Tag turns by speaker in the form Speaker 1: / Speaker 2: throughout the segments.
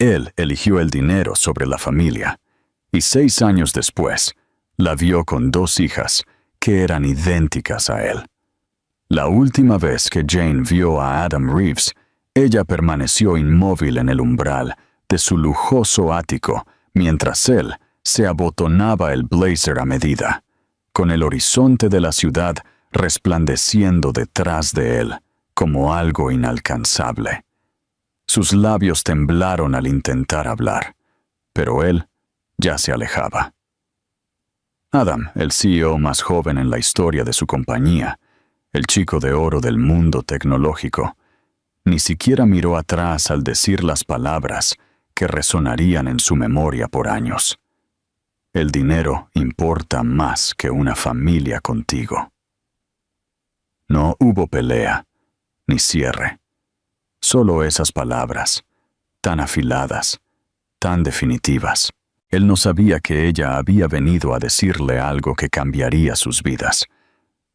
Speaker 1: Él eligió el dinero sobre la familia, y 6 años después, la vio con 2 hijas que eran idénticas a él. La última vez que Jane vio a Adam Reeves, ella permaneció inmóvil en el umbral de su lujoso ático mientras él se abotonaba el blazer a medida, con el horizonte de la ciudad resplandeciendo detrás de él como algo inalcanzable. Sus labios temblaron al intentar hablar, pero él ya se alejaba. Adam, el CEO más joven en la historia de su compañía, el chico de oro del mundo tecnológico, ni siquiera miró atrás al decir las palabras que resonarían en su memoria por años. El dinero importa más que una familia contigo. No hubo pelea, ni cierre. Solo esas palabras, tan afiladas, tan definitivas. Él no sabía que ella había venido a decirle algo que cambiaría sus vidas.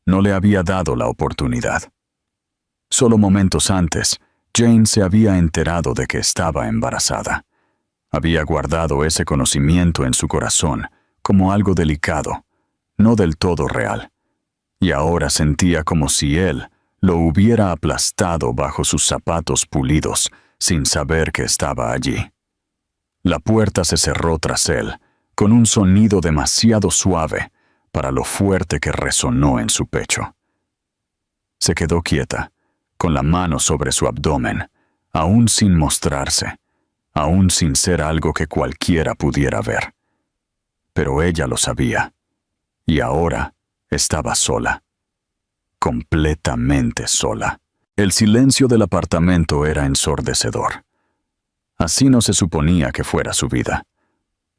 Speaker 1: No le había dado la oportunidad. Solo momentos antes, Jane se había enterado de que estaba embarazada. Había guardado ese conocimiento en su corazón como algo delicado, no del todo real. Y ahora sentía como si él lo hubiera aplastado bajo sus zapatos pulidos sin saber que estaba allí. La puerta se cerró tras él, con un sonido demasiado suave para lo fuerte que resonó en su pecho. Se quedó quieta, con la mano sobre su abdomen, aún sin mostrarse, aún sin ser algo que cualquiera pudiera ver. Pero ella lo sabía, y ahora estaba sola. Completamente sola. El silencio del apartamento era ensordecedor. Así no se suponía que fuera su vida.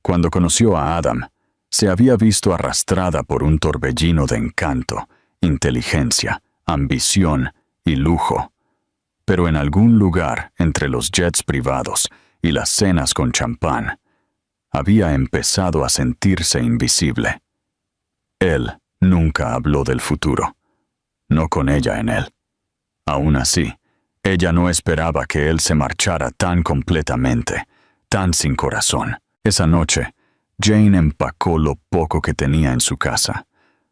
Speaker 1: Cuando conoció a Adam, se había visto arrastrada por un torbellino de encanto, inteligencia, ambición y lujo. Pero en algún lugar entre los jets privados y las cenas con champán, había empezado a sentirse invisible. Él nunca habló del futuro, no con ella en él. Aún así, ella no esperaba que él se marchara tan completamente, tan sin corazón. Esa noche, Jane empacó lo poco que tenía en su casa,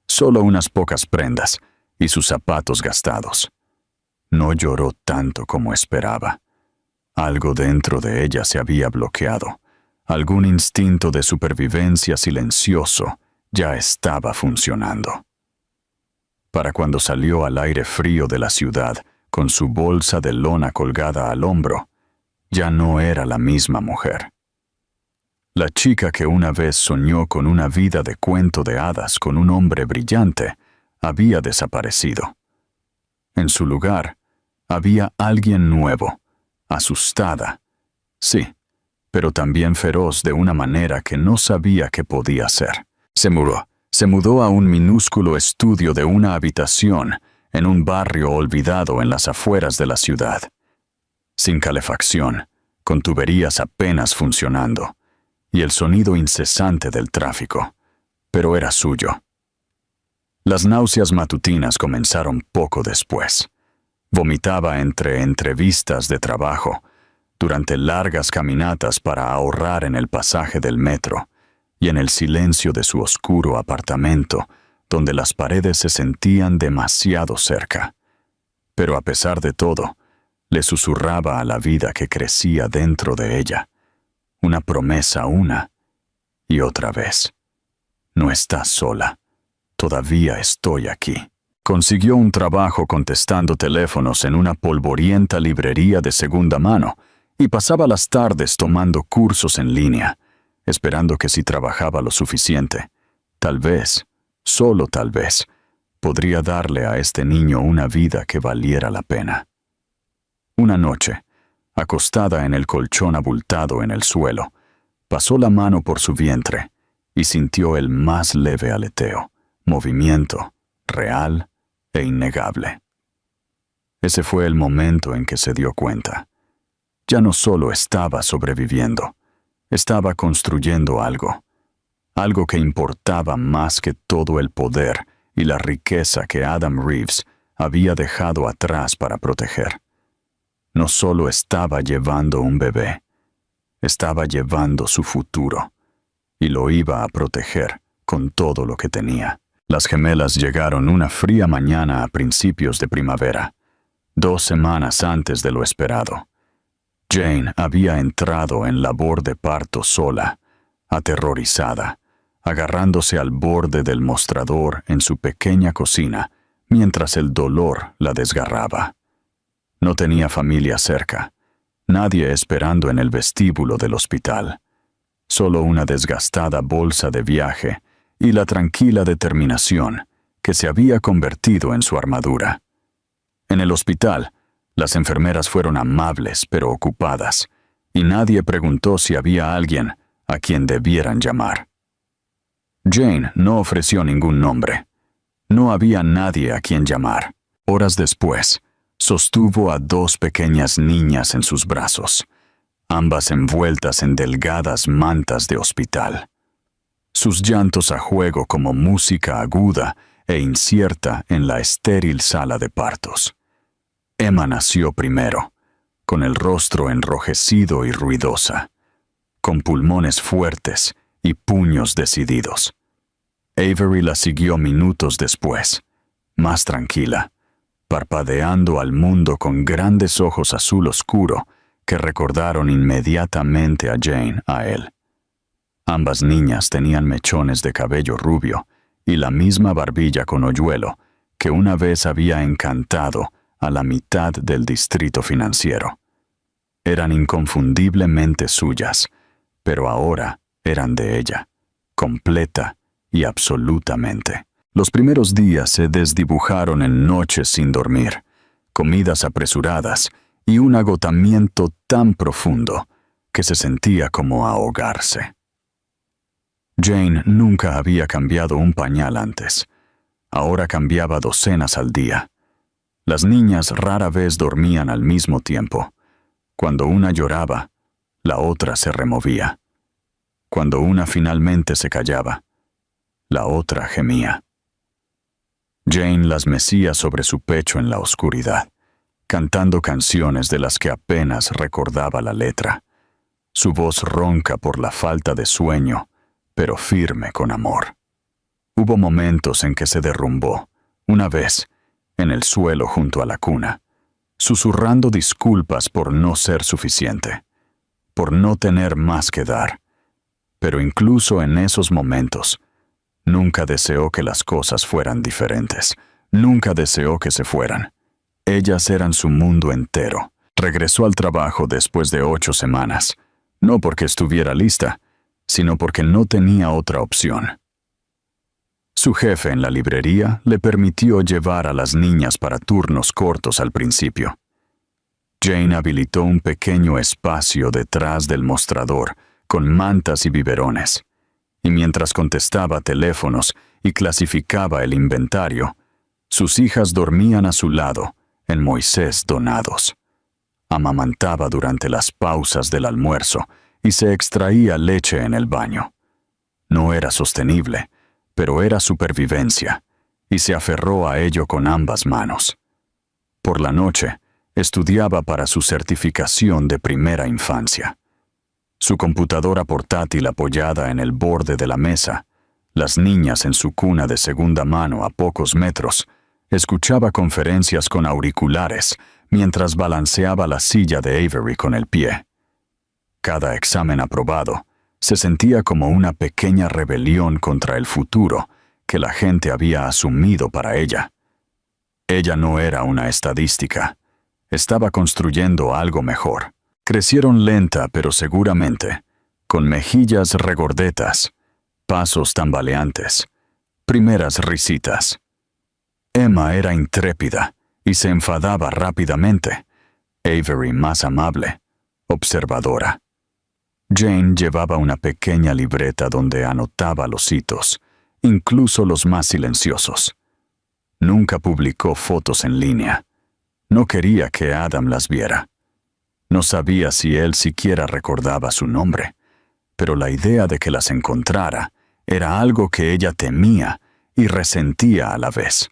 Speaker 1: solo unas pocas prendas y sus zapatos gastados. No lloró tanto como esperaba. Algo dentro de ella se había bloqueado. Algún instinto de supervivencia silencioso ya estaba funcionando. Para cuando salió al aire frío de la ciudad, con su bolsa de lona colgada al hombro, ya no era la misma mujer. La chica que una vez soñó con una vida de cuento de hadas con un hombre brillante había desaparecido. En su lugar, había alguien nuevo, asustada, sí, pero también feroz de una manera que no sabía qué podía ser. Se mudó a un minúsculo estudio de una habitación en un barrio olvidado en las afueras de la ciudad. Sin calefacción, con tuberías apenas funcionando, y el sonido incesante del tráfico, pero era suyo. Las náuseas matutinas comenzaron poco después. Vomitaba entre entrevistas de trabajo, durante largas caminatas para ahorrar en el pasaje del metro, y en el silencio de su oscuro apartamento, donde las paredes se sentían demasiado cerca. Pero a pesar de todo, le susurraba a la vida que crecía dentro de ella, una promesa una y otra vez. No estás sola, todavía estoy aquí. Consiguió un trabajo contestando teléfonos en una polvorienta librería de segunda mano y pasaba las tardes tomando cursos en línea, esperando que si trabajaba lo suficiente, tal vez, solo tal vez, podría darle a este niño una vida que valiera la pena. Una noche, acostada en el colchón abultado en el suelo, pasó la mano por su vientre y sintió el más leve aleteo, movimiento, real e innegable. Ese fue el momento en que se dio cuenta. Ya no solo estaba sobreviviendo, estaba construyendo algo que importaba más que todo el poder y la riqueza que Adam Reeves había dejado atrás para proteger. No solo estaba llevando un bebé, estaba llevando su futuro y lo iba a proteger con todo lo que tenía. Las gemelas llegaron una fría mañana a principios de primavera, 2 semanas antes de lo esperado. Jane había entrado en labor de parto sola, aterrorizada, agarrándose al borde del mostrador en su pequeña cocina mientras el dolor la desgarraba. No tenía familia cerca, nadie esperando en el vestíbulo del hospital, solo una desgastada bolsa de viaje y la tranquila determinación que se había convertido en su armadura. En el hospital, las enfermeras fueron amables pero ocupadas, y nadie preguntó si había alguien a quien debieran llamar. Jane no ofreció ningún nombre. No había nadie a quien llamar. Horas después, sostuvo a 2 pequeñas niñas en sus brazos, ambas envueltas en delgadas mantas de hospital. Sus llantos a juego como música aguda e incierta en la estéril sala de partos. Emma nació primero, con el rostro enrojecido y ruidosa, con pulmones fuertes y puños decididos. Avery la siguió minutos después, más tranquila, parpadeando al mundo con grandes ojos azul oscuro que recordaron inmediatamente a Jane a él. Ambas niñas tenían mechones de cabello rubio y la misma barbilla con hoyuelo que una vez había encantado a la mitad del distrito financiero. Eran inconfundiblemente suyas, pero ahora eran de ella, completa y absolutamente. Los primeros días se desdibujaron en noches sin dormir, comidas apresuradas y un agotamiento tan profundo que se sentía como ahogarse. Jane nunca había cambiado un pañal antes. Ahora cambiaba docenas al día. Las niñas rara vez dormían al mismo tiempo. Cuando una lloraba, la otra se removía. Cuando una finalmente se callaba, la otra gemía. Jane las mecía sobre su pecho en la oscuridad, cantando canciones de las que apenas recordaba la letra. Su voz ronca por la falta de sueño, pero firme con amor. Hubo momentos en que se derrumbó, una vez, en el suelo junto a la cuna, susurrando disculpas por no ser suficiente, por no tener más que dar. Pero incluso en esos momentos, nunca deseó que las cosas fueran diferentes. Nunca deseó que se fueran. Ellas eran su mundo entero. Regresó al trabajo después de 8 semanas, no porque estuviera lista, sino porque no tenía otra opción. Su jefe en la librería le permitió llevar a las niñas para turnos cortos al principio. Jane habilitó un pequeño espacio detrás del mostrador con mantas y biberones, y mientras contestaba teléfonos y clasificaba el inventario, sus hijas dormían a su lado en Moisés donados. Amamantaba durante las pausas del almuerzo y se extraía leche en el baño. No era sostenible, pero era supervivencia, y se aferró a ello con ambas manos. Por la noche, estudiaba para su certificación de primera infancia. Su computadora portátil apoyada en el borde de la mesa, las niñas en su cuna de segunda mano a pocos metros, escuchaba conferencias con auriculares mientras balanceaba la silla de Avery con el pie. Cada examen aprobado se sentía como una pequeña rebelión contra el futuro que la gente había asumido para ella. Ella no era una estadística. Estaba construyendo algo mejor. Crecieron lenta pero seguramente, con mejillas regordetas, pasos tambaleantes, primeras risitas. Emma era intrépida y se enfadaba rápidamente. Avery más amable, observadora. Jane llevaba una pequeña libreta donde anotaba los hitos, incluso los más silenciosos. Nunca publicó fotos en línea. No quería que Adam las viera. No sabía si él siquiera recordaba su nombre, pero la idea de que las encontrara era algo que ella temía y resentía a la vez.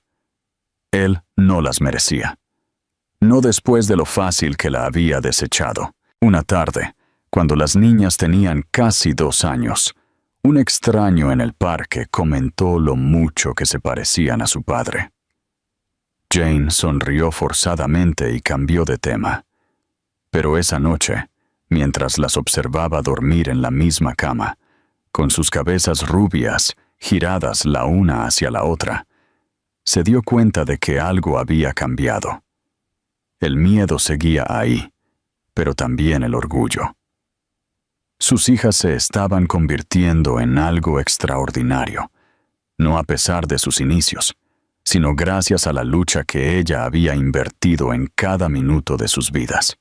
Speaker 1: Él no las merecía. No después de lo fácil que la había desechado. Una tarde, Cuando las niñas tenían casi 2 años, un extraño en el parque comentó lo mucho que se parecían a su padre. Jane sonrió forzadamente y cambió de tema. Pero esa noche, mientras las observaba dormir en la misma cama, con sus cabezas rubias giradas la una hacia la otra, se dio cuenta de que algo había cambiado. El miedo seguía ahí, pero también el orgullo. Sus hijas se estaban convirtiendo en algo extraordinario, no a pesar de sus inicios, sino gracias a la lucha que ella había invertido en cada minuto de sus vidas.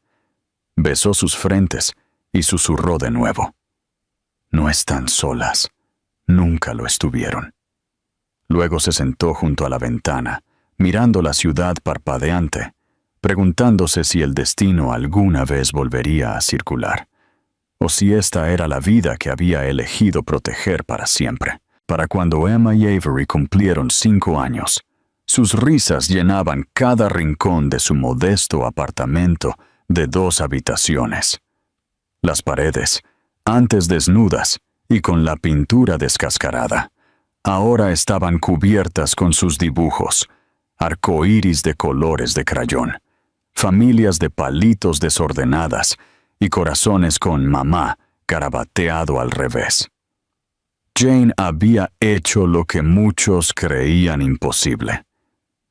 Speaker 1: Besó sus frentes y susurró de nuevo. No están solas, nunca lo estuvieron. Luego se sentó junto a la ventana, mirando la ciudad parpadeante, preguntándose si el destino alguna vez volvería a circular, o si esta era la vida que había elegido proteger para siempre. Para cuando Emma y Avery cumplieron 5 años, sus risas llenaban cada rincón de su modesto apartamento de 2 habitaciones. Las paredes, antes desnudas y con la pintura descascarada, ahora estaban cubiertas con sus dibujos, arcoíris de colores de crayón, familias de palitos desordenadas y corazones con mamá garabateado al revés. Jane había hecho lo que muchos creían imposible.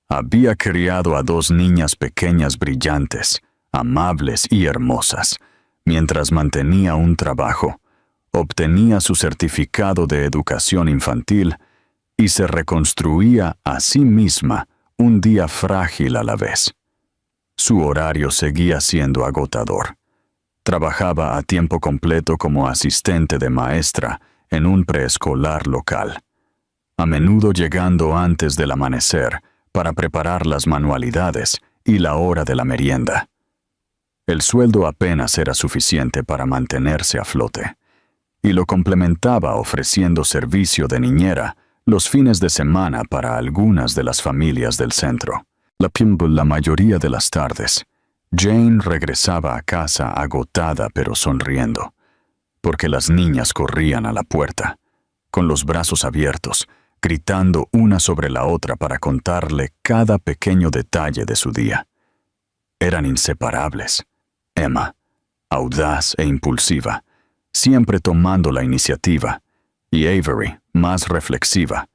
Speaker 1: Había criado a 2 niñas pequeñas brillantes, amables y hermosas, mientras mantenía un trabajo, obtenía su certificado de educación infantil y se reconstruía a sí misma un día frágil a la vez. Su horario seguía siendo agotador. Trabajaba a tiempo completo como asistente de maestra en un preescolar local, a menudo llegando antes del amanecer para preparar las manualidades y la hora de la merienda. El sueldo apenas era suficiente para mantenerse a flote, y lo complementaba ofreciendo servicio de niñera los fines de semana para algunas de las familias del centro. La mayoría de las tardes, Jane regresaba a casa agotada pero sonriendo, porque las niñas corrían a la puerta, con los brazos abiertos, gritando una sobre la otra para contarle cada pequeño detalle de su día. Eran inseparables. Emma, audaz e impulsiva, siempre tomando la iniciativa, y Avery, más reflexiva,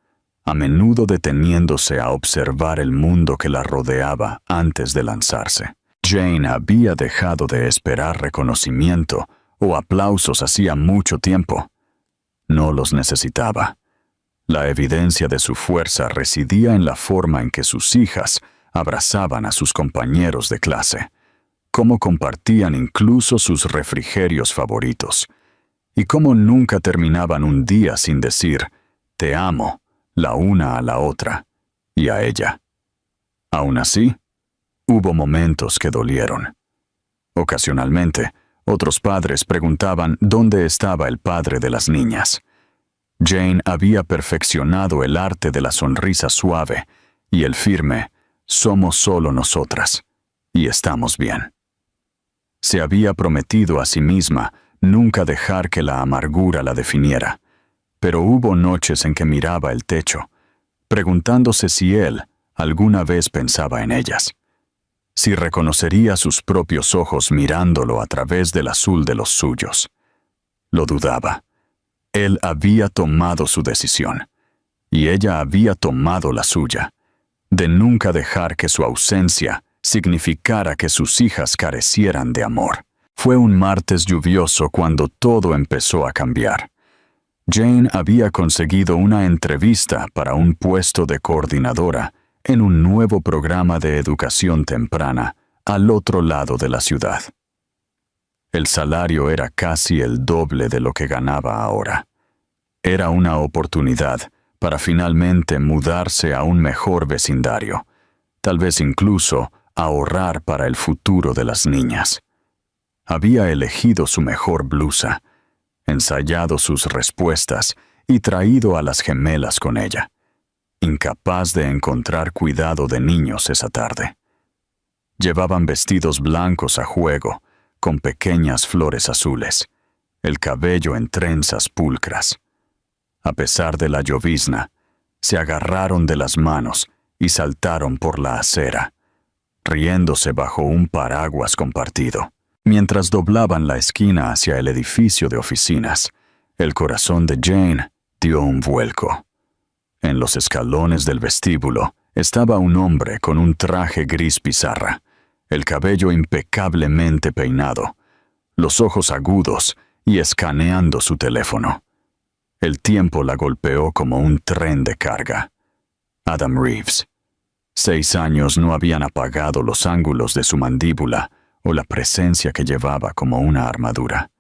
Speaker 1: a menudo deteniéndose a observar el mundo que la rodeaba antes de lanzarse. Jane había dejado de esperar reconocimiento o aplausos hacía mucho tiempo. No los necesitaba. La evidencia de su fuerza residía en la forma en que sus hijas abrazaban a sus compañeros de clase, cómo compartían incluso sus refrigerios favoritos, y cómo nunca terminaban un día sin decir «te amo» la una a la otra y a ella. Aún así, hubo momentos que dolieron. Ocasionalmente, otros padres preguntaban dónde estaba el padre de las niñas. Jane había perfeccionado el arte de la sonrisa suave y el firme «somos solo nosotras, y estamos bien». Se había prometido a sí misma nunca dejar que la amargura la definiera, pero hubo noches en que miraba el techo, preguntándose si él alguna vez pensaba en ellas, si reconocería sus propios ojos mirándolo a través del azul de los suyos. Lo dudaba. Él había tomado su decisión, y ella había tomado la suya, de nunca dejar que su ausencia significara que sus hijas carecieran de amor. Fue un martes lluvioso cuando todo empezó a cambiar. Jane había conseguido una entrevista para un puesto de coordinadora en un nuevo programa de educación temprana al otro lado de la ciudad. El salario era casi el doble de lo que ganaba ahora. Era una oportunidad para finalmente mudarse a un mejor vecindario, tal vez incluso ahorrar para el futuro de las niñas. Había elegido su mejor blusa, ensayado sus respuestas y traído a las gemelas con ella, incapaz de encontrar cuidado de niños esa tarde. Llevaban vestidos blancos a juego, con pequeñas flores azules, el cabello en trenzas pulcras. A pesar de la llovizna, se agarraron de las manos y saltaron por la acera, riéndose bajo un paraguas compartido. Mientras doblaban la esquina hacia el edificio de oficinas, el corazón de Jane dio un vuelco. En los escalones del vestíbulo estaba un hombre con un traje gris pizarra, el cabello impecablemente peinado, los ojos agudos y escaneando su teléfono. El tiempo la golpeó como un tren de carga. Adam Reeves. 6 años no habían apagado los ángulos de su mandíbula o la presencia que llevaba como una armadura.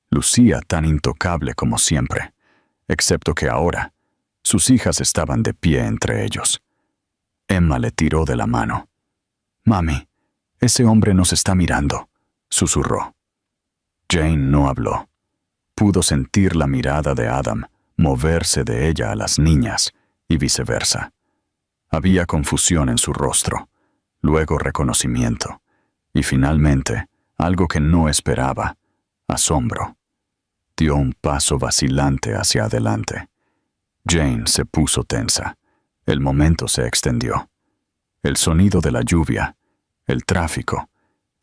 Speaker 1: Lucía tan intocable como siempre, excepto que ahora sus hijas estaban de pie entre ellos. Emma le tiró de la mano. «Mami, ese hombre nos está mirando», susurró. Jane no habló. Pudo sentir la mirada de Adam moverse de ella a las niñas y viceversa. Había confusión en su rostro, luego reconocimiento, y finalmente, algo que no esperaba, asombro. Dio un paso vacilante hacia adelante. Jane se puso tensa. El momento se extendió. El sonido de la lluvia, el tráfico,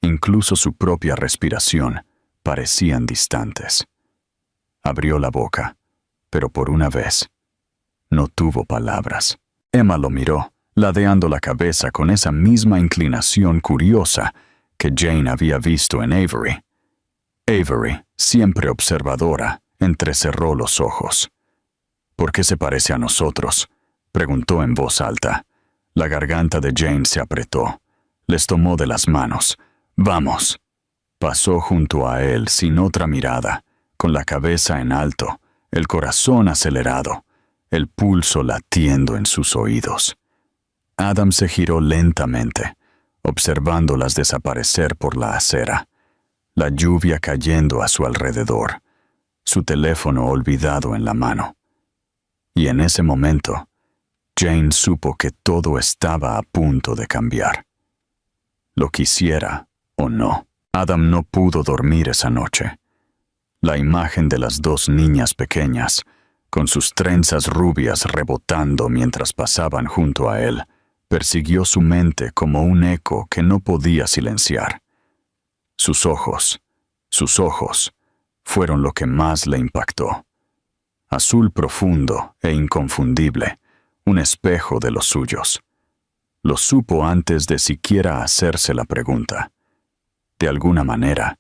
Speaker 1: incluso su propia respiración, parecían distantes. Abrió la boca, pero por una vez no tuvo palabras. Emma lo miró, ladeando la cabeza con esa misma inclinación curiosa que Jane había visto en Avery. Avery, siempre observadora, entrecerró los ojos. «¿Por qué se parece a nosotros?», preguntó en voz alta. La garganta de Jane se apretó. Les tomó de las manos. «Vamos». Pasó junto a él sin otra mirada, con la cabeza en alto, el corazón acelerado, el pulso latiendo en sus oídos. Adam se giró lentamente, observándolas desaparecer por la acera, la lluvia cayendo a su alrededor, su teléfono olvidado en la mano. Y en ese momento, Jane supo que todo estaba a punto de cambiar. Lo quisiera o no, Adam no pudo dormir esa noche. La imagen de las 2 niñas pequeñas, con sus trenzas rubias rebotando mientras pasaban junto a él, persiguió su mente como un eco que no podía silenciar. Sus ojos, fueron lo que más le impactó. Azul profundo e inconfundible, un espejo de los suyos. Lo supo antes de siquiera hacerse la pregunta. De alguna manera,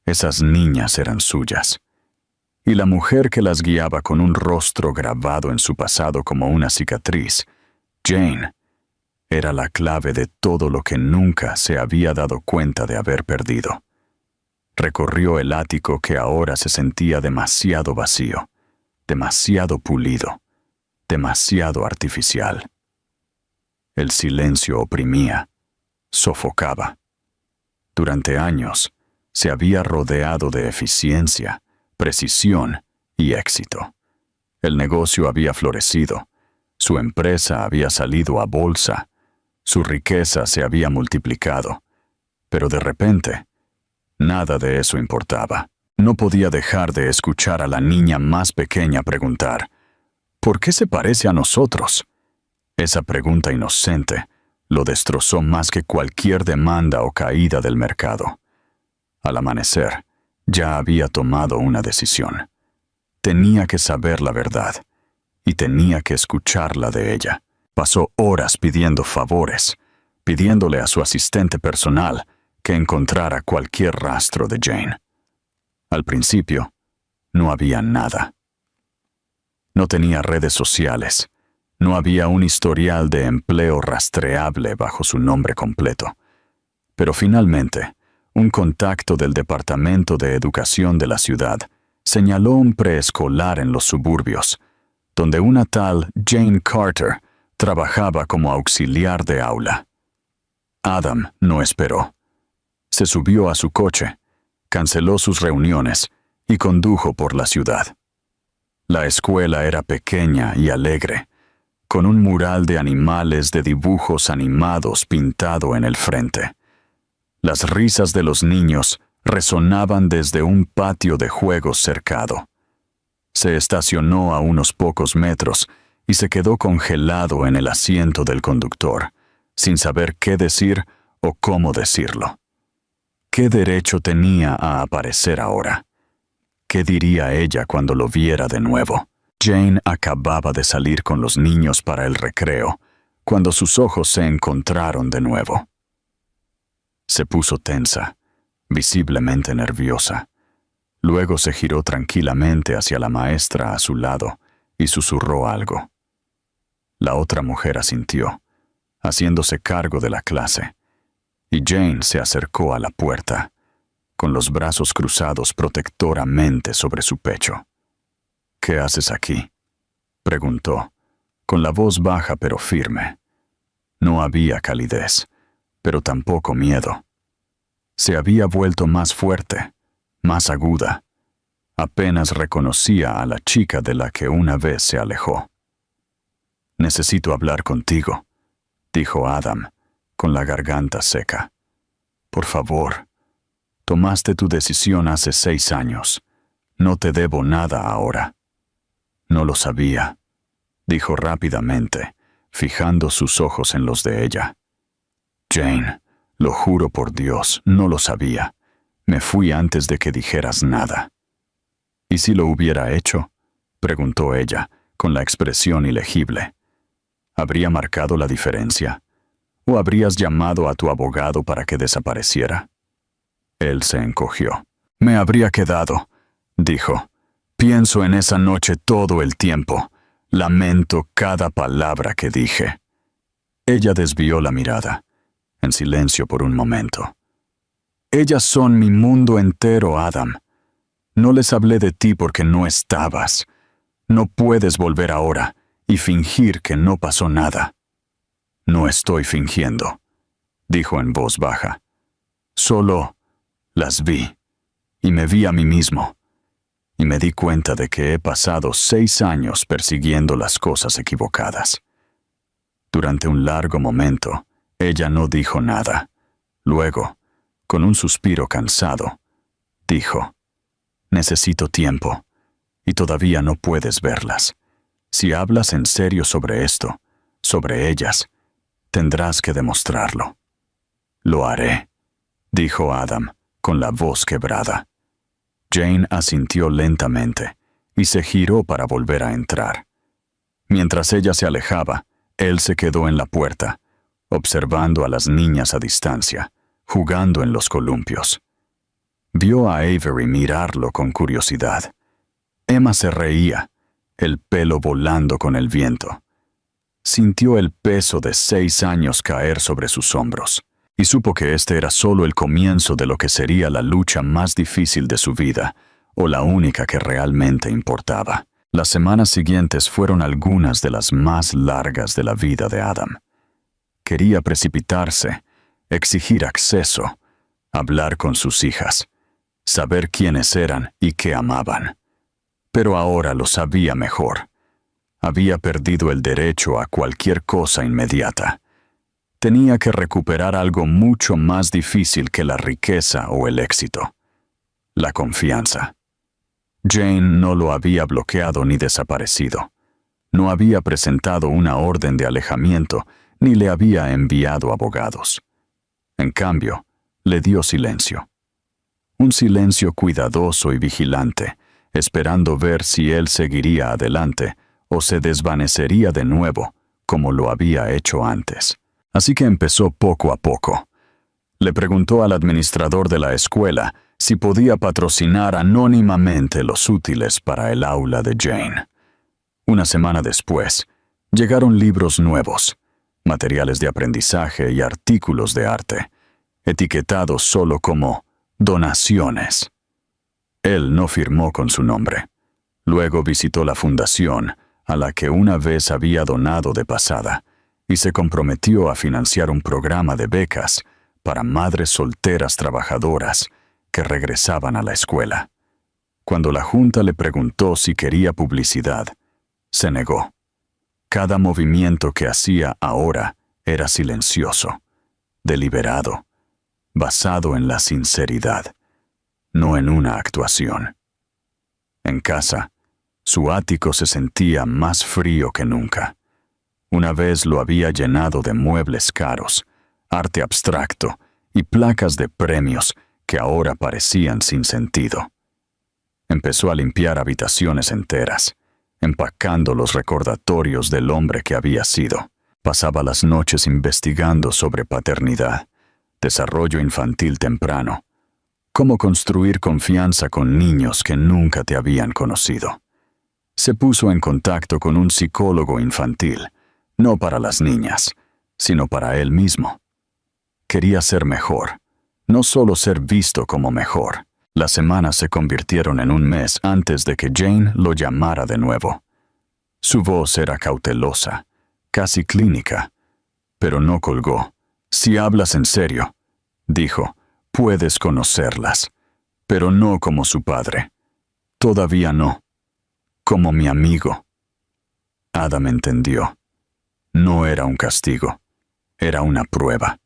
Speaker 1: esas niñas eran suyas. Y la mujer que las guiaba con un rostro grabado en su pasado como una cicatriz, Jane, era la clave de todo lo que nunca se había dado cuenta de haber perdido. Recorrió el ático que ahora se sentía demasiado vacío, demasiado pulido, demasiado artificial. El silencio oprimía, sofocaba. Durante años, se había rodeado de eficiencia, precisión y éxito. El negocio había florecido, su empresa había salido a bolsa, su riqueza se había multiplicado, pero de repente, nada de eso importaba. No podía dejar de escuchar a la niña más pequeña preguntar, ¿por qué se parece a nosotros? Esa pregunta inocente lo destrozó más que cualquier demanda o caída del mercado. Al amanecer, ya había tomado una decisión. Tenía que saber la verdad, y tenía que escucharla de ella. Pasó horas pidiendo favores, pidiéndole a su asistente personal que encontrara cualquier rastro de Jane. Al principio, no había nada. No tenía redes sociales, no había un historial de empleo rastreable bajo su nombre completo. Pero finalmente, un contacto del Departamento de Educación de la ciudad señaló un preescolar en los suburbios, donde una tal Jane Carter trabajaba como auxiliar de aula. Adam no esperó. Se subió a su coche, canceló sus reuniones y condujo por la ciudad. La escuela era pequeña y alegre, con un mural de animales de dibujos animados pintado en el frente. Las risas de los niños resonaban desde un patio de juegos cercado. Se estacionó a unos pocos metros y se quedó congelado en el asiento del conductor, sin saber qué decir o cómo decirlo. ¿Qué derecho tenía a aparecer ahora? ¿Qué diría ella cuando lo viera de nuevo? Jane acababa de salir con los niños para el recreo, cuando sus ojos se encontraron de nuevo. Se puso tensa, visiblemente nerviosa. Luego se giró tranquilamente hacia la maestra a su lado y susurró algo. La otra mujer asintió, haciéndose cargo de la clase, y Jane se acercó a la puerta, con los brazos cruzados protectoramente sobre su pecho. «¿Qué haces aquí?», preguntó, con la voz baja pero firme. No había calidez, pero tampoco miedo. Se había vuelto más fuerte, más aguda. Apenas reconocía a la chica de la que una vez se alejó. «Necesito hablar contigo», dijo Adam, con la garganta seca. «Por favor, tomaste tu decisión hace 6 años. No te debo nada ahora». «No lo sabía», dijo rápidamente, fijando sus ojos en los de ella. «Jane, lo juro por Dios, no lo sabía. Me fui antes de que dijeras nada». «¿Y si lo hubiera hecho?», preguntó ella, con la expresión ilegible. «¿Habría marcado la diferencia? ¿O habrías llamado a tu abogado para que desapareciera?». Él se encogió. «Me habría quedado», dijo. «Pienso en esa noche todo el tiempo. Lamento cada palabra que dije». Ella desvió la mirada, en silencio por un momento. «Ellas son mi mundo entero, Adam. No les hablé de ti porque no estabas. No puedes volver ahora y fingir que no pasó nada». «No estoy fingiendo», dijo en voz baja. «Solo las vi, y me vi a mí mismo. Y me di cuenta de que he pasado 6 años persiguiendo las cosas equivocadas». Durante un largo momento, ella no dijo nada. Luego, con un suspiro cansado, dijo: «Necesito tiempo, y todavía no puedes verlas. Si hablas en serio sobre esto, sobre ellas, tendrás que demostrarlo». «Lo haré», dijo Adam, con la voz quebrada. Jane asintió lentamente y se giró para volver a entrar. Mientras ella se alejaba, él se quedó en la puerta, observando a las niñas a distancia, jugando en los columpios. Vio a Avery mirarlo con curiosidad. Emma se reía, el pelo volando con el viento. Sintió el peso de 6 años caer sobre sus hombros, y supo que este era solo el comienzo de lo que sería la lucha más difícil de su vida, o la única que realmente importaba. Las semanas siguientes fueron algunas de las más largas de la vida de Adam. Quería precipitarse, exigir acceso, hablar con sus hijas, saber quiénes eran y qué amaban. Pero ahora lo sabía mejor. Había perdido el derecho a cualquier cosa inmediata. Tenía que recuperar algo mucho más difícil que la riqueza o el éxito: la confianza. Jane no lo había bloqueado ni desaparecido. No había presentado una orden de alejamiento ni le había enviado abogados. En cambio, le dio silencio. Un silencio cuidadoso y vigilante, esperando ver si él seguiría adelante o se desvanecería de nuevo, como lo había hecho antes. Así que empezó poco a poco. Le preguntó al administrador de la escuela si podía patrocinar anónimamente los útiles para el aula de Jane. Una semana después, llegaron libros nuevos, materiales de aprendizaje y artículos de arte, etiquetados solo como donaciones. Él no firmó con su nombre. Luego visitó la fundación, a la que una vez había donado de pasada, y se comprometió a financiar un programa de becas para madres solteras trabajadoras que regresaban a la escuela. Cuando la junta le preguntó si quería publicidad, se negó. Cada movimiento que hacía ahora era silencioso, deliberado, basado en la sinceridad, no en una actuación. En casa, su ático se sentía más frío que nunca. Una vez lo había llenado de muebles caros, arte abstracto y placas de premios que ahora parecían sin sentido. Empezó a limpiar habitaciones enteras, empacando los recordatorios del hombre que había sido. Pasaba las noches investigando sobre paternidad, desarrollo infantil temprano, cómo construir confianza con niños que nunca te habían conocido. Se puso en contacto con un psicólogo infantil, no para las niñas, sino para él mismo. Quería ser mejor, no solo ser visto como mejor. Las semanas se convirtieron en un mes antes de que Jane lo llamara de nuevo. Su voz era cautelosa, casi clínica, pero no colgó. «Si hablas en serio», dijo, «puedes conocerlas, pero no como su padre. Todavía no. Como mi amigo». Adam entendió. No era un castigo, era una prueba,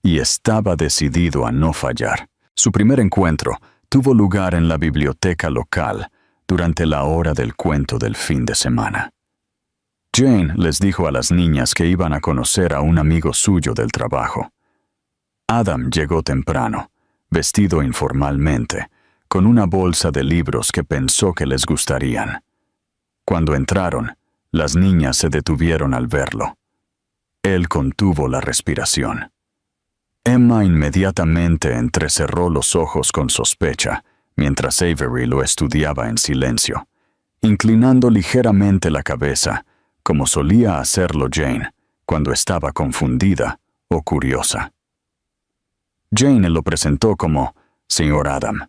Speaker 1: y estaba decidido a no fallar. Su primer encuentro tuvo lugar en la biblioteca local durante la hora del cuento del fin de semana. Jane les dijo a las niñas que iban a conocer a un amigo suyo del trabajo. Adam llegó temprano, vestido informalmente, con una bolsa de libros que pensó que les gustarían. Cuando entraron, las niñas se detuvieron al verlo. Él contuvo la respiración. Emma inmediatamente entrecerró los ojos con sospecha, mientras Avery lo estudiaba en silencio, inclinando ligeramente la cabeza, como solía hacerlo Jane cuando estaba confundida o curiosa. Jane lo presentó como «Señor Adam».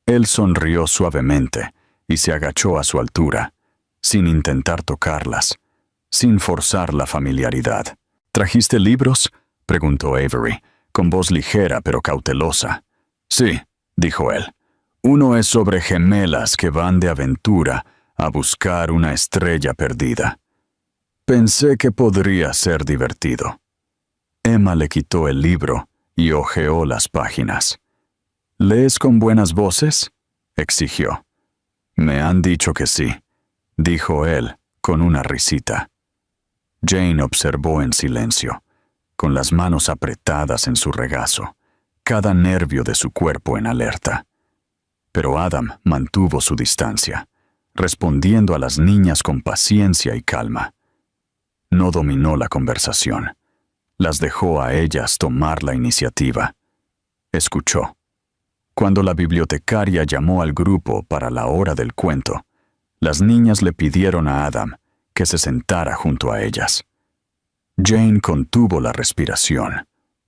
Speaker 1: Él sonrió suavemente y se agachó a su altura, sin intentar tocarlas, sin forzar la familiaridad. «¿Trajiste libros?», preguntó Avery, con voz ligera pero cautelosa. «Sí», dijo él. «Uno es sobre gemelas que van de aventura a buscar una estrella perdida. Pensé que podría ser divertido». Emma le quitó el libro y hojeó las páginas. «¿Lees con buenas voces?», exigió. «Me han dicho que sí», dijo él, con una risita. Jane observó en silencio, con las manos apretadas en su regazo, cada nervio de su cuerpo en alerta. Pero Adam mantuvo su distancia, respondiendo a las niñas con paciencia y calma. No dominó la conversación. Las dejó a ellas tomar la iniciativa. Escuchó. Cuando la bibliotecaria llamó al grupo para la hora del cuento, las niñas le pidieron a Adam que se sentara junto a ellas. Jane contuvo la respiración,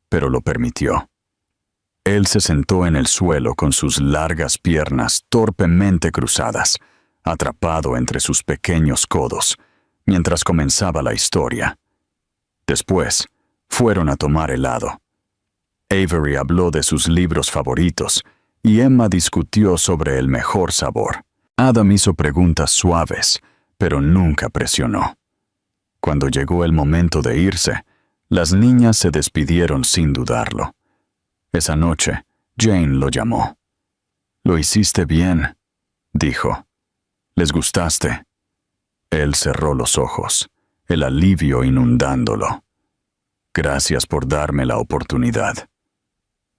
Speaker 1: pero lo permitió. Él se sentó en el suelo con sus largas piernas torpemente cruzadas, atrapado entre sus pequeños codos, mientras comenzaba la historia. Después, fueron a tomar helado. Avery habló de sus libros favoritos y Emma discutió sobre el mejor sabor. Adam hizo preguntas suaves, pero nunca presionó. Cuando llegó el momento de irse, las niñas se despidieron sin dudarlo. Esa noche, Jane lo llamó. «Lo hiciste bien», dijo. «Les gustaste». Él cerró los ojos, el alivio inundándolo. «Gracias por darme la oportunidad».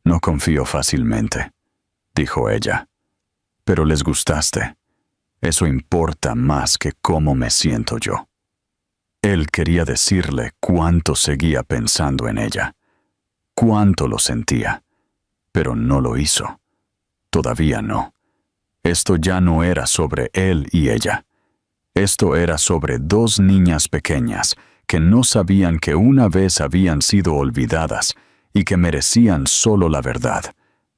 Speaker 1: «No confío fácilmente», dijo ella. «Pero les gustaste. Eso importa más que cómo me siento yo». Él quería decirle cuánto seguía pensando en ella, cuánto lo sentía, pero no lo hizo. Todavía no. Esto ya no era sobre él y ella. Esto era sobre dos niñas pequeñas que no sabían que una vez habían sido olvidadas y que merecían solo la verdad,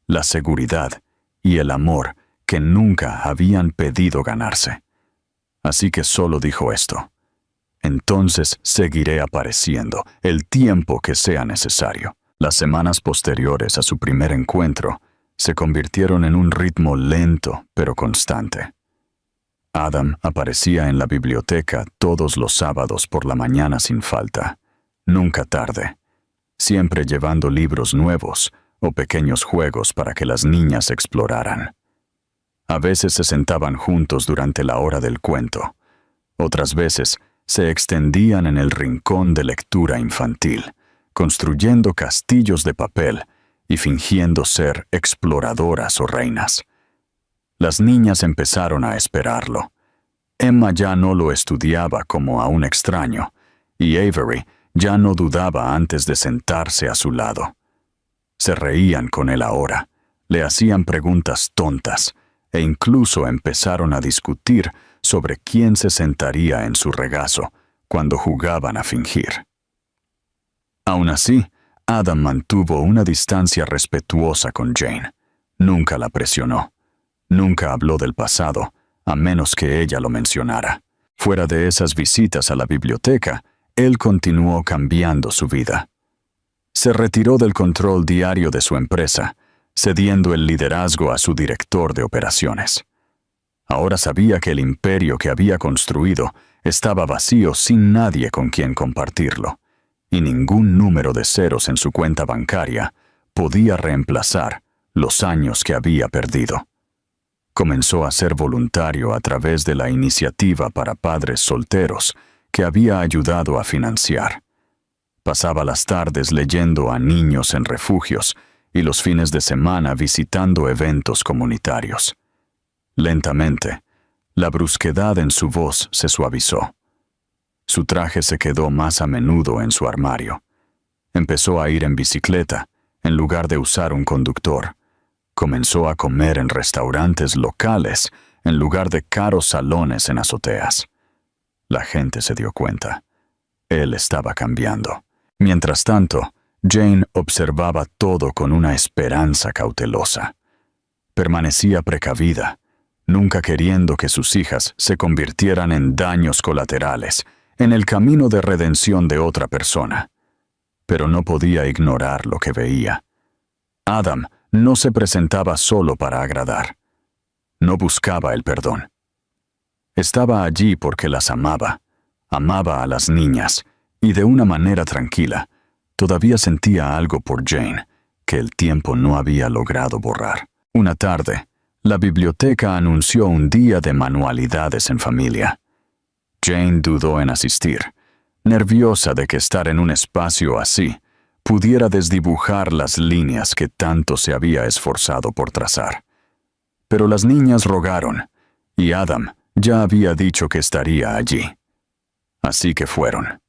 Speaker 1: la seguridad y el amor que nunca habían pedido ganarse. Así que solo dijo esto: «Entonces seguiré apareciendo el tiempo que sea necesario». Las semanas posteriores a su primer encuentro se convirtieron en un ritmo lento pero constante. Adam aparecía en la biblioteca todos los sábados por la mañana sin falta, nunca tarde, siempre llevando libros nuevos o pequeños juegos para que las niñas exploraran. A veces se sentaban juntos durante la hora del cuento. Otras veces se extendían en el rincón de lectura infantil, construyendo castillos de papel y fingiendo ser exploradoras o reinas. Las niñas empezaron a esperarlo. Emma ya no lo estudiaba como a un extraño, y Avery ya no dudaba antes de sentarse a su lado. Se reían con él ahora, le hacían preguntas tontas, e incluso empezaron a discutir sobre quién se sentaría en su regazo cuando jugaban a fingir. Aún así, Adam mantuvo una distancia respetuosa con Jane. Nunca la presionó. Nunca habló del pasado, a menos que ella lo mencionara. Fuera de esas visitas a la biblioteca, él continuó cambiando su vida. Se retiró del control diario de su empresa, cediendo el liderazgo a su director de operaciones. Ahora sabía que el imperio que había construido estaba vacío sin nadie con quien compartirlo, y ningún número de ceros en su cuenta bancaria podía reemplazar los años que había perdido. Comenzó a ser voluntario a través de la iniciativa para padres solteros que había ayudado a financiar. Pasaba las tardes leyendo a niños en refugios y los fines de semana visitando eventos comunitarios. Lentamente, la brusquedad en su voz se suavizó. Su traje se quedó más a menudo en su armario. Empezó a ir en bicicleta, en lugar de usar un conductor. Comenzó a comer en restaurantes locales, en lugar de caros salones en azoteas. La gente se dio cuenta. Él estaba cambiando. Mientras tanto, Jane observaba todo con una esperanza cautelosa. Permanecía precavida, nunca queriendo que sus hijas se convirtieran en daños colaterales, en el camino de redención de otra persona. Pero no podía ignorar lo que veía. Adam no se presentaba solo para agradar. No buscaba el perdón. Estaba allí porque las amaba. Amaba a las niñas, y de una manera tranquila, todavía sentía algo por Jane, que el tiempo no había logrado borrar. Una tarde, la biblioteca anunció un día de manualidades en familia. Jane dudó en asistir, nerviosa de que estar en un espacio así pudiera desdibujar las líneas que tanto se había esforzado por trazar. Pero las niñas rogaron, y Adam ya había dicho que estaría allí. Así que fueron.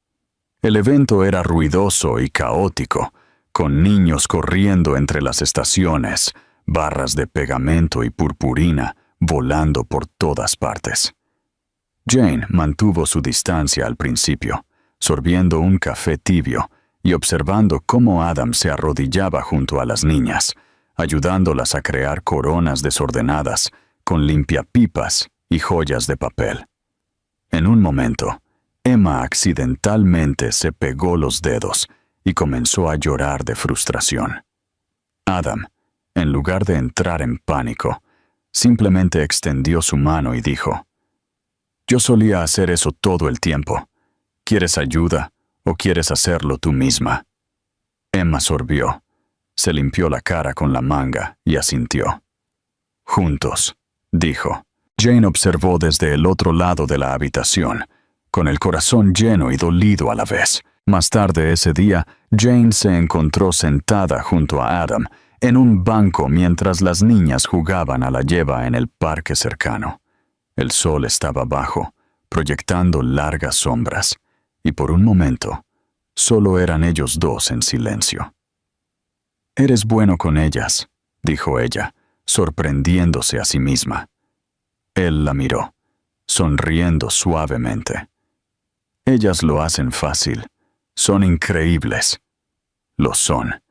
Speaker 1: El evento era ruidoso y caótico, con niños corriendo entre las estaciones, barras de pegamento y purpurina volando por todas partes. Jane mantuvo su distancia al principio, sorbiendo un café tibio y observando cómo Adam se arrodillaba junto a las niñas, ayudándolas a crear coronas desordenadas con limpiapipas y joyas de papel. En un momento, Emma accidentalmente se pegó los dedos y comenzó a llorar de frustración. Adam, en lugar de entrar en pánico, simplemente extendió su mano y dijo: «Yo solía hacer eso todo el tiempo. ¿Quieres ayuda o quieres hacerlo tú misma?» Emma sorbió, se limpió la cara con la manga y asintió. «Juntos», dijo. Jane observó desde el otro lado de la habitación, con el corazón lleno y dolido a la vez. Más tarde ese día, Jane se encontró sentada junto a Adam en un banco mientras las niñas jugaban a la lleva en el parque cercano. El sol estaba bajo, proyectando largas sombras, y por un momento, solo eran ellos dos en silencio. «Eres bueno con ellas», dijo ella, sorprendiéndose a sí misma. Él la miró, sonriendo suavemente. «Ellas lo hacen fácil. Son increíbles». Lo son.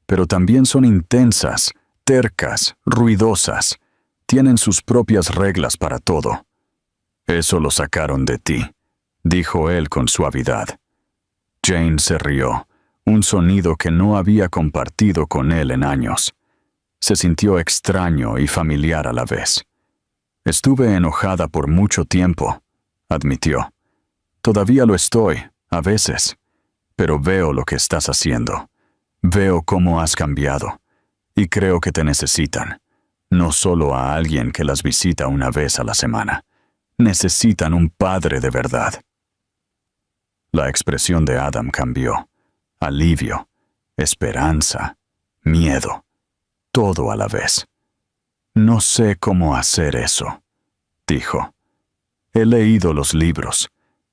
Speaker 1: Pero también son intensas, tercas, ruidosas. Tienen sus propias reglas para todo. «Eso lo sacaron de ti», dijo él con suavidad. Jane se rió, un sonido que no había compartido con él en años. Se sintió extraño y familiar a la vez. «Estuve enojada por mucho tiempo», admitió. «Todavía lo estoy, a veces. Pero veo lo que estás haciendo. Veo cómo has cambiado. Y creo que te necesitan, no solo a alguien que las visita una vez a la semana. Necesitan un padre de verdad. La expresión de Adam cambió. Alivio, esperanza, miedo, todo a la vez. No sé cómo hacer eso, dijo. He leído los libros,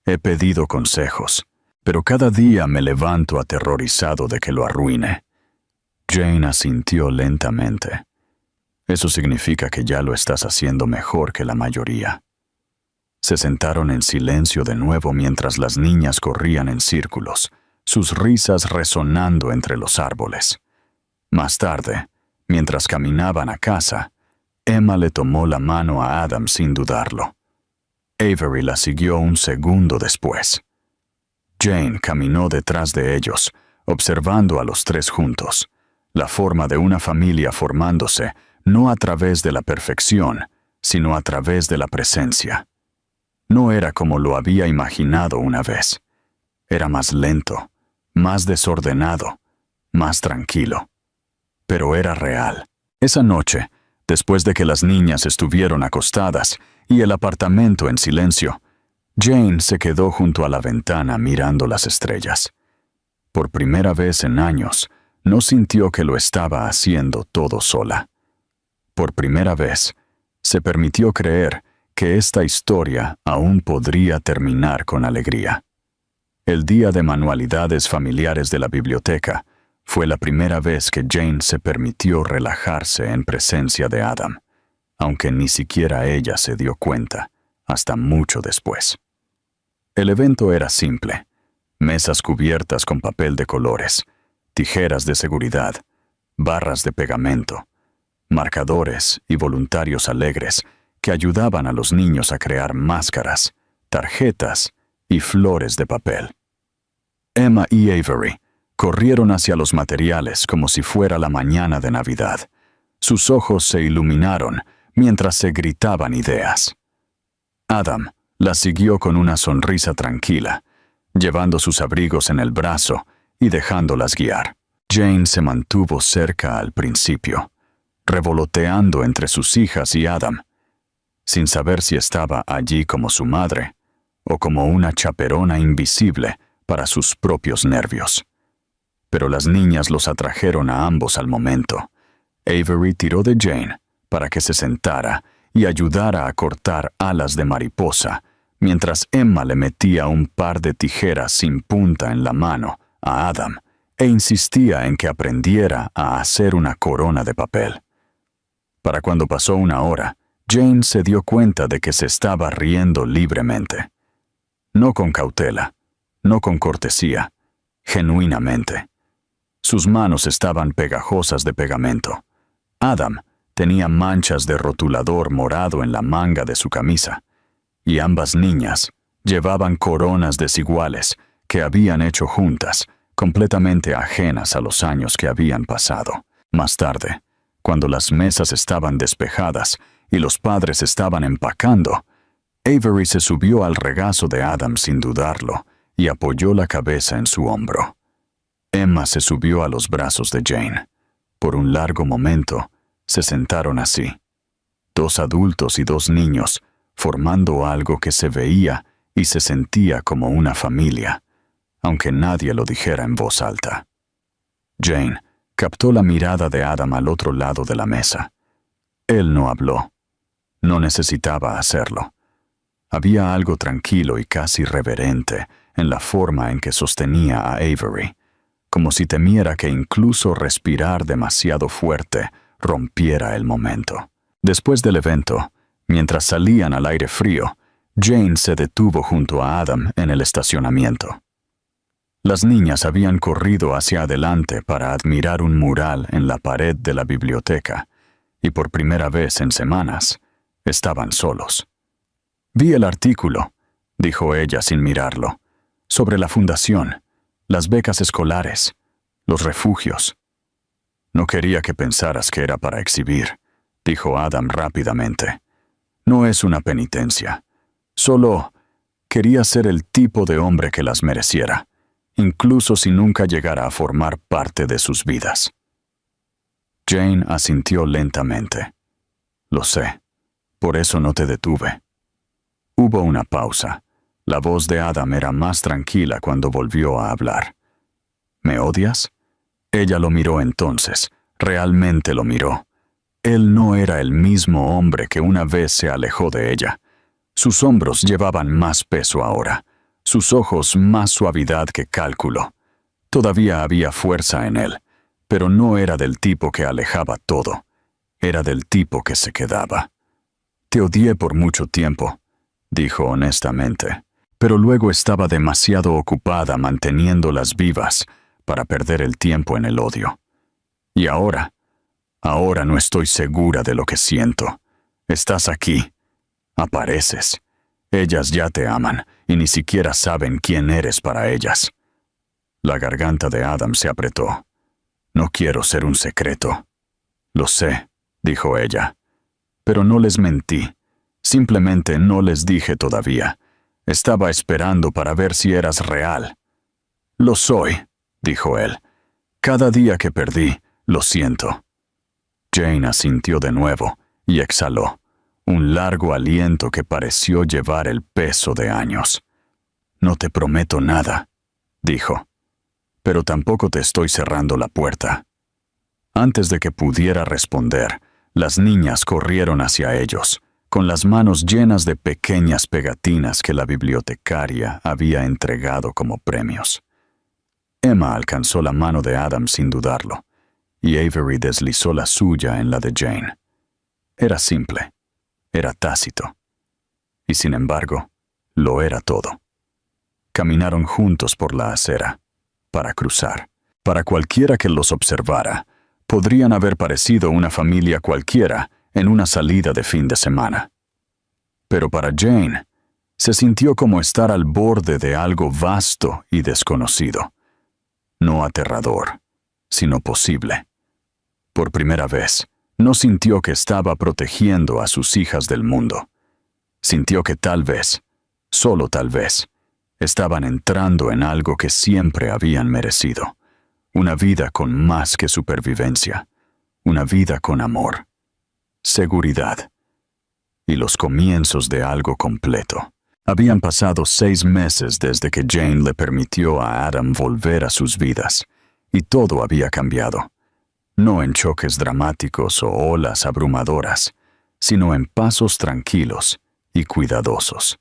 Speaker 1: he pedido consejos, pero cada día me levanto aterrorizado de que lo arruine. Jane asintió lentamente. Eso significa que ya lo estás haciendo mejor que la mayoría. Se sentaron en silencio de nuevo mientras las niñas corrían en círculos, sus risas resonando entre los árboles. Más tarde, mientras caminaban a casa, Emma le tomó la mano a Adam sin dudarlo. Avery la siguió un segundo después. Jane caminó detrás de ellos, observando a los tres juntos, la forma de una familia formándose no a través de la perfección, sino a través de la presencia. No era como lo había imaginado una vez. Era más lento, más desordenado, más tranquilo. Pero era real. Esa noche, después de que las niñas estuvieron acostadas y el apartamento en silencio, Jane se quedó junto a la ventana mirando las estrellas. Por primera vez en años, no sintió que lo estaba haciendo todo sola. Por primera vez, se permitió creer que esta historia aún podría terminar con alegría. El día de manualidades familiares de la biblioteca fue la primera vez que Jane se permitió relajarse en presencia de Adam, aunque ni siquiera ella se dio cuenta, hasta mucho después. El evento era simple: mesas cubiertas con papel de colores, tijeras de seguridad, barras de pegamento, marcadores y voluntarios alegres que ayudaban a los niños a crear máscaras, tarjetas y flores de papel. Emma y Avery corrieron hacia los materiales como si fuera la mañana de Navidad. Sus ojos se iluminaron mientras se gritaban ideas. Adam la siguió con una sonrisa tranquila, llevando sus abrigos en el brazo y dejándolas guiar. Jane se mantuvo cerca al principio, revoloteando entre sus hijas y Adam, sin saber si estaba allí como su madre o como una chaperona invisible para sus propios nervios. Pero las niñas los atrajeron a ambos al momento. Avery tiró de Jane para que se sentara y ayudara a cortar alas de mariposa, mientras Emma le metía un par de tijeras sin punta en la mano a Adam e insistía en que aprendiera a hacer una corona de papel. Para cuando pasó una hora, Jane se dio cuenta de que se estaba riendo libremente. No con cautela, no con cortesía, genuinamente. Sus manos estaban pegajosas de pegamento. Adam tenía manchas de rotulador morado en la manga de su camisa, y ambas niñas llevaban coronas desiguales que habían hecho juntas, completamente ajenas a los años que habían pasado. Más tarde, cuando las mesas estaban despejadas y los padres estaban empacando, Avery se subió al regazo de Adam sin dudarlo y apoyó la cabeza en su hombro. Emma se subió a los brazos de Jane. Por un largo momento, se sentaron así, 2 adultos y 2 niños, formando algo que se veía y se sentía como una familia, aunque nadie lo dijera en voz alta. Jane captó la mirada de Adam al otro lado de la mesa. Él no habló. No necesitaba hacerlo. Había algo tranquilo y casi reverente en la forma en que sostenía a Avery, como si temiera que incluso respirar demasiado fuerte rompiera el momento. Después del evento, mientras salían al aire frío, Jane se detuvo junto a Adam en el estacionamiento. Las niñas habían corrido hacia adelante para admirar un mural en la pared de la biblioteca, y por primera vez en semanas, estaban solos. «Vi el artículo», dijo ella sin mirarlo, «sobre la fundación, las becas escolares, los refugios». «No quería que pensaras que era para exhibir», dijo Adam rápidamente. «No es una penitencia. Solo quería ser el tipo de hombre que las mereciera, incluso si nunca llegara a formar parte de sus vidas». Jane asintió lentamente. Lo sé. Por eso no te detuve. Hubo una pausa. La voz de Adam era más tranquila cuando volvió a hablar. ¿Me odias? Ella lo miró entonces. Realmente lo miró. Él no era el mismo hombre que una vez se alejó de ella. Sus hombros llevaban más peso ahora, sus ojos más suavidad que cálculo. Todavía había fuerza en él, pero no era del tipo que alejaba todo. Era del tipo que se quedaba. Te odié por mucho tiempo, dijo honestamente, pero luego estaba demasiado ocupada manteniéndolas vivas para perder el tiempo en el odio. Y ahora no estoy segura de lo que siento. Estás aquí. Apareces. Ellas ya te aman y ni siquiera saben quién eres para ellas. La garganta de Adam se apretó. No quiero ser un secreto. Lo sé, dijo ella. Pero no les mentí. Simplemente no les dije todavía. Estaba esperando para ver si eras real. Lo soy, dijo él. Cada día que perdí, lo siento. Jane asintió de nuevo y exhaló, un largo aliento que pareció llevar el peso de años. No te prometo nada, dijo, pero tampoco te estoy cerrando la puerta. Antes de que pudiera responder, las niñas corrieron hacia ellos, con las manos llenas de pequeñas pegatinas que la bibliotecaria había entregado como premios. Emma alcanzó la mano de Adam sin dudarlo, y Avery deslizó la suya en la de Jane. Era simple, era tácito, y sin embargo, lo era todo. Caminaron juntos por la acera, para cruzar. Para cualquiera que los observara, podrían haber parecido una familia cualquiera en una salida de fin de semana. Pero para Jane, se sintió como estar al borde de algo vasto y desconocido. No aterrador, sino posible. Por primera vez, no sintió que estaba protegiendo a sus hijas del mundo. Sintió que tal vez, solo tal vez, estaban entrando en algo que siempre habían merecido. Una vida con más que supervivencia. Una vida con amor. Seguridad. Y los comienzos de algo completo. Habían pasado 6 meses desde que Jane le permitió a Adam volver a sus vidas, y todo había cambiado. No en choques dramáticos o olas abrumadoras, sino en pasos tranquilos y cuidadosos.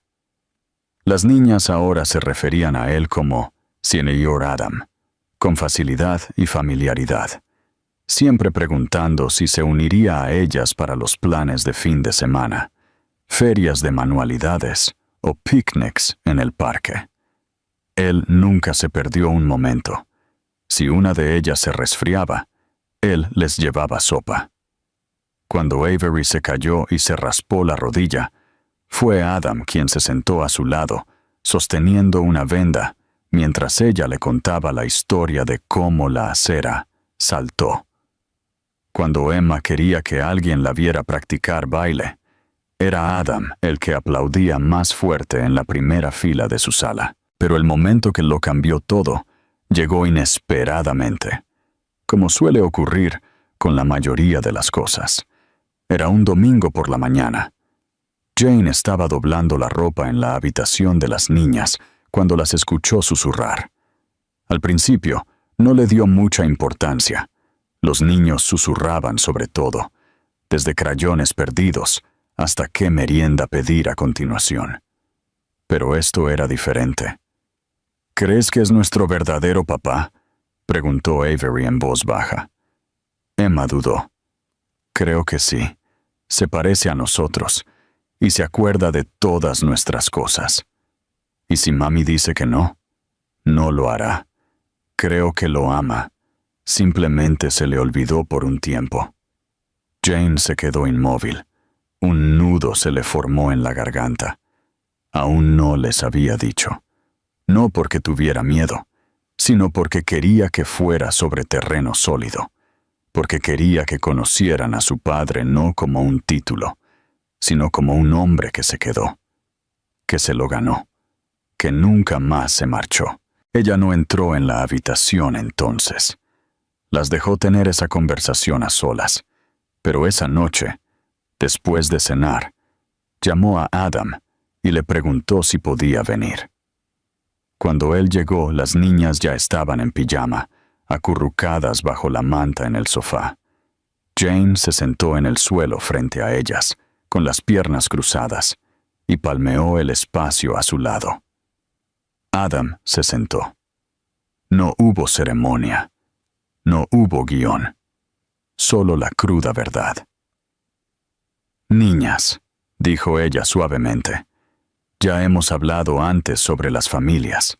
Speaker 1: Las niñas ahora se referían a él como Señor Adam, con facilidad y familiaridad, siempre preguntando si se uniría a ellas para los planes de fin de semana, ferias de manualidades o picnics en el parque. Él nunca se perdió un momento. Si una de ellas se resfriaba, él les llevaba sopa. Cuando Avery se cayó y se raspó la rodilla, fue Adam quien se sentó a su lado, sosteniendo una venda, mientras ella le contaba la historia de cómo la acera saltó. Cuando Emma quería que alguien la viera practicar baile, era Adam el que aplaudía más fuerte en la primera fila de su sala. Pero el momento que lo cambió todo, llegó inesperadamente, como suele ocurrir con la mayoría de las cosas. Era un domingo por la mañana. Jane estaba doblando la ropa en la habitación de las niñas cuando las escuchó susurrar. Al principio, no le dio mucha importancia. Los niños susurraban sobre todo, desde crayones perdidos hasta qué merienda pedir a continuación. Pero esto era diferente. ¿Crees que es nuestro verdadero papá?, preguntó Avery en voz baja. Emma dudó. Creo que sí. Se parece a nosotros y se acuerda de todas nuestras cosas. ¿Y si mami dice que no? No lo hará. Creo que lo ama. Simplemente se le olvidó por un tiempo. Jane se quedó inmóvil. Un nudo se le formó en la garganta. Aún no les había dicho. No porque tuviera miedo, sino porque quería que fuera sobre terreno sólido, porque quería que conocieran a su padre no como un título, sino como un hombre que se quedó, que se lo ganó, que nunca más se marchó. Ella no entró en la habitación entonces. Las dejó tener esa conversación a solas, pero esa noche, después de cenar, llamó a Adam y le preguntó si podía venir. Cuando él llegó, las niñas ya estaban en pijama, acurrucadas bajo la manta en el sofá. Jane se sentó en el suelo frente a ellas, con las piernas cruzadas, y palmeó el espacio a su lado. Adam se sentó. No hubo ceremonia. No hubo guión. Solo la cruda verdad. Niñas, dijo ella suavemente, ya hemos hablado antes sobre las familias,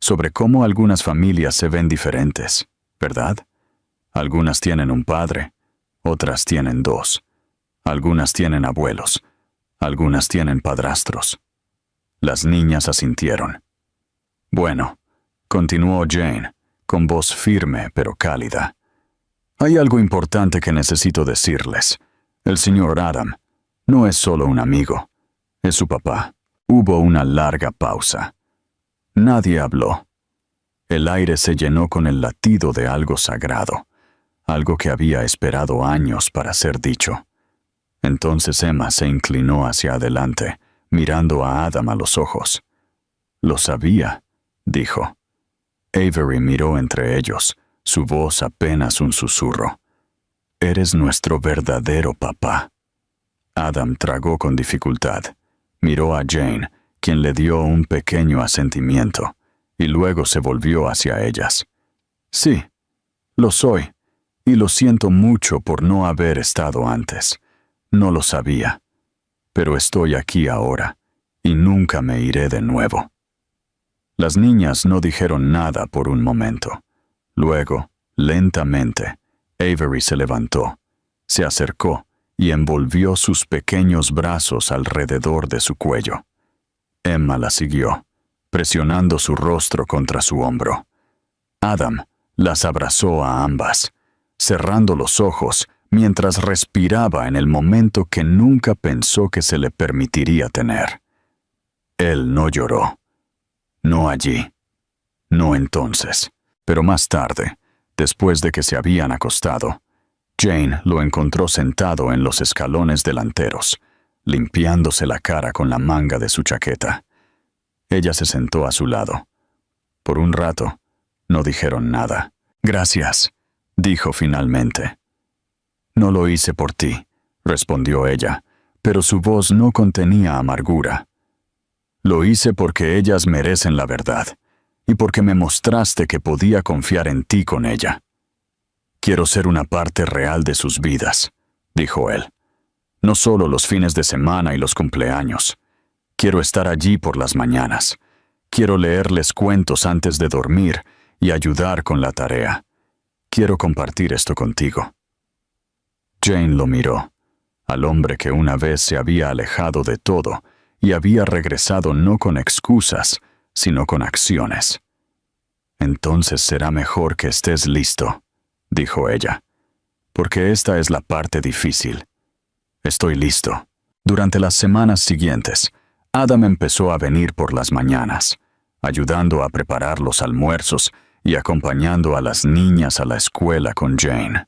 Speaker 1: sobre cómo algunas familias se ven diferentes, ¿verdad? Algunas tienen un padre, otras tienen dos. Algunas tienen abuelos, algunas tienen padrastros. Las niñas asintieron. Bueno, continuó Jane, con voz firme pero cálida. Hay algo importante que necesito decirles. El señor Adam no es solo un amigo, es su papá. Hubo una larga pausa. Nadie habló. El aire se llenó con el latido de algo sagrado, algo que había esperado años para ser dicho. Entonces Emma se inclinó hacia adelante, mirando a Adam a los ojos. Lo sabía, dijo. Avery miró entre ellos, su voz apenas un susurro. Eres nuestro verdadero papá. Adam tragó con dificultad. Miró a Jane, quien le dio un pequeño asentimiento, y luego se volvió hacia ellas. Sí, lo soy, y lo siento mucho por no haber estado antes. No lo sabía, pero estoy aquí ahora, y nunca me iré de nuevo. Las niñas no dijeron nada por un momento. Luego, lentamente, Avery se levantó, se acercó y envolvió sus pequeños brazos alrededor de su cuello. Emma la siguió, presionando su rostro contra su hombro. Adam las abrazó a ambas, cerrando los ojos mientras respiraba en el momento que nunca pensó que se le permitiría tener. Él no lloró. No allí. No entonces. Pero más tarde, después de que se habían acostado, Jane lo encontró sentado en los escalones delanteros, limpiándose la cara con la manga de su chaqueta. Ella se sentó a su lado. Por un rato, no dijeron nada. Gracias, dijo finalmente. No lo hice por ti, respondió ella, pero su voz no contenía amargura. Lo hice porque ellas merecen la verdad, y porque me mostraste que podía confiar en ti con ella. Quiero ser una parte real de sus vidas, dijo él. No solo los fines de semana y los cumpleaños. Quiero estar allí por las mañanas. Quiero leerles cuentos antes de dormir y ayudar con la tarea. Quiero compartir esto contigo. Jane lo miró, al hombre que una vez se había alejado de todo y había regresado no con excusas, sino con acciones. Entonces será mejor que estés listo, dijo ella, porque esta es la parte difícil. Estoy listo. Durante las semanas siguientes, Adam empezó a venir por las mañanas, ayudando a preparar los almuerzos y acompañando a las niñas a la escuela con Jane.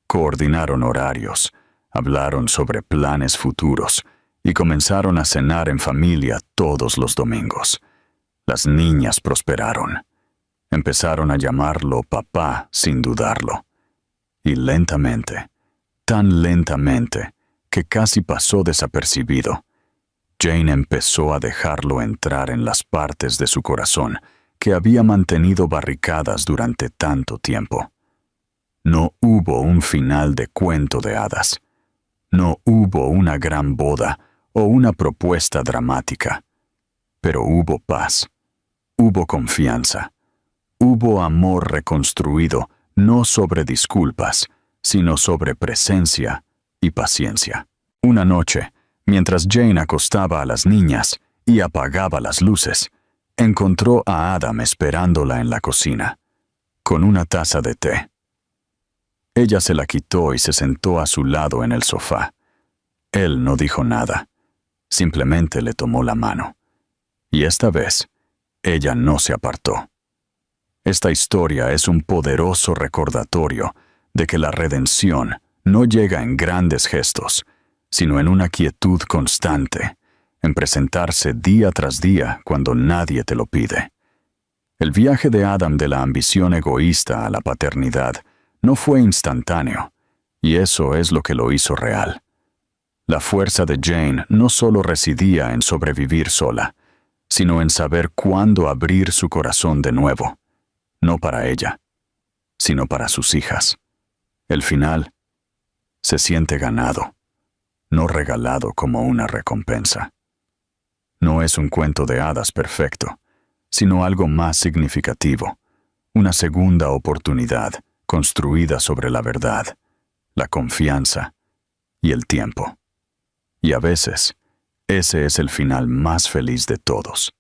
Speaker 1: Coordinaron horarios, hablaron sobre planes futuros y comenzaron a cenar en familia todos los domingos. Las niñas prosperaron. Empezaron a llamarlo papá sin dudarlo. Y lentamente, tan lentamente, que casi pasó desapercibido, Jane empezó a dejarlo entrar en las partes de su corazón que había mantenido barricadas durante tanto tiempo. No hubo un final de cuento de hadas. No hubo una gran boda o una propuesta dramática. Pero hubo paz. Hubo confianza. Hubo amor reconstruido, no sobre disculpas, sino sobre presencia y paciencia. Una noche, mientras Jane acostaba a las niñas y apagaba las luces, encontró a Adam esperándola en la cocina, con una taza de té. Ella se la quitó y se sentó a su lado en el sofá. Él no dijo nada, simplemente le tomó la mano. Y esta vez, ella no se apartó. Esta historia es un poderoso recordatorio de que la redención no llega en grandes gestos, sino en una quietud constante, en presentarse día tras día cuando nadie te lo pide. El viaje de Adam de la ambición egoísta a la paternidad no fue instantáneo, y eso es lo que lo hizo real. La fuerza de Jane no solo residía en sobrevivir sola, sino en saber cuándo abrir su corazón de nuevo, no para ella, sino para sus hijas. El final se siente ganado, no regalado como una recompensa. No es un cuento de hadas perfecto, sino algo más significativo, una segunda oportunidad construida sobre la verdad, la confianza y el tiempo. Y a veces, ese es el final más feliz de todos.